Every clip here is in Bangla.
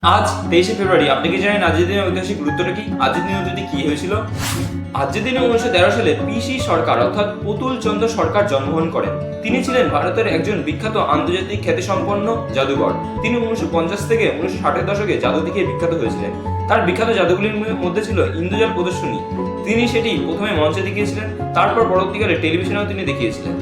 আজ 23শে ফেব্রুয়ারি। আপনি কি জানেন আজকের দিনের ঐতিহাসিক গুরুত্বটা কি? আজকের দিনে যদি কি হয়েছিল? আজকের দিনে 1913 সালে পিসি সরকার অর্থাৎ পুতুল চন্দ্র সরকার জন্মগ্রহণ করেন। তিনি ছিলেন ভারতের একজন বিখ্যাত আন্তর্জাতিক খ্যাতিসম্পন্ন জাদুঘর। তিনি 1950 থেকে 1960 দশকে জাদু দেখিয়ে বিখ্যাত হয়েছিলেন। তার বিখ্যাত জাদুগুলির মধ্যে ছিল ইন্দ্রজাল প্রদর্শনী। তিনি সেটি প্রথমে মঞ্চে দেখিয়েছিলেন, তারপর পরবর্তীকালে টেলিভিশনেও তিনি দেখিয়েছিলেন।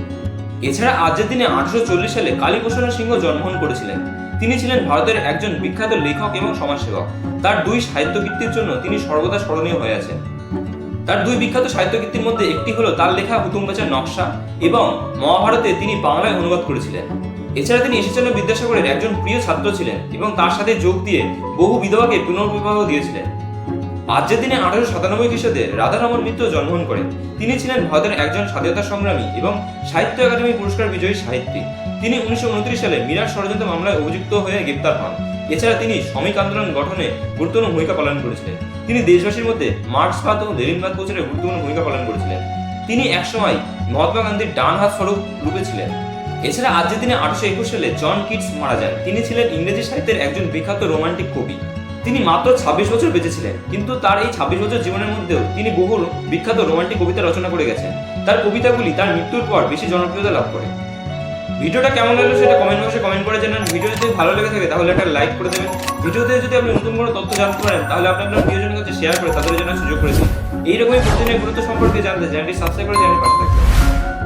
এছাড়া আজকের দিনে 1840 সালে কালীপ্রসন্ন সিংহ জন্মগ্রহণ করেছিলেন। তিনি ছিলেন ভারতের একজন বিখ্যাত লেখক এবং সমাজসেবক। তার দুই সাহিত্য কীর্তির জন্য তিনি সর্বদা স্মরণীয় হয়ে আছেন। তার দুই বিখ্যাত সাহিত্য কীর্তির মধ্যে একটি হলো তার লেখা হুতুম প্যাঁচার নকশা এবং মহাভারতে তিনি বাংলায় অনুবাদ করেছিলেন। এছাড়া তিনি ঈশ্বরচন্দ্র বিদ্যাসাগরের একজন প্রিয় ছাত্র ছিলেন এবং তার সাথে যোগ দিয়ে বহু বিধবাকে পুনর্বিবাহ দিয়েছিলেন। আজকের দিনে 1897 খ্রিস্টাব্দে রাধারমণ মিত্র জন্মগ্রহণ করেন। তিনি ছিলেন ভারতের একজন স্বাধীনতা সংগ্রামী এবং সাহিত্য একাডেমি পুরস্কার বিজয়ী সাহিত্যিক। তিনি 1929 সালে মিরাট ষড়যন্ত্র মামলায় অভিযুক্ত হয়ে গ্রেপ্তার হন। এছাড়া তিনি শ্রমিক আন্দোলন গঠনে গুরুত্বপূর্ণ ভূমিকা পালন করেছিলেন। তিনি দেশবাসীর মধ্যে মার্ক্সবাদ ও লেনিনবাদ প্রচারে গুরুত্বপূর্ণ ভূমিকা পালন করেছিলেন। তিনি একসময় মহাত্মা গান্ধীর ডান হাত স্বরূপ রূপে ছিলেন। এছাড়া আজকের দিনে 1821 সালে জন কিটস মারা যান। তিনি ছিলেন ইংরেজি সাহিত্যের একজন বিখ্যাত রোমান্টিক কবি। তিনি মাত্র 26 বছর বেঁচে ছিলেন, কিন্তু তার এই 26 বছর জীবনের মধ্যেও তিনি বহু বিখ্যাত রোমান্টিক কবিতা রচনা করে গেছেন। তার কবিতাগুলি তার মৃত্যুর পর বেশি জনপ্রিয়তা লাভ করে। ভিডিওটা কেমন লাগলো সেটা কমেন্ট বক্সে কমেন্ট করে জানান। ভিডিও যদি ভালো লেগে থাকে তাহলে একটা লাইক করে দেবেন। ভিডিওতে যদি আপনি নতুন কোনো তথ্য জানতে পারেন তাহলে আপনি আপনার প্রিয়জনের কাছে শেয়ার করে তাদের জন্য সুযোগ করে দিন। এইরকমই প্রতিদিনের গুরুত্ব সম্পর্কে জানতে চ্যানেলটি সাবস্ক্রাইব করে চ্যানেলের পাশে থাকবেন।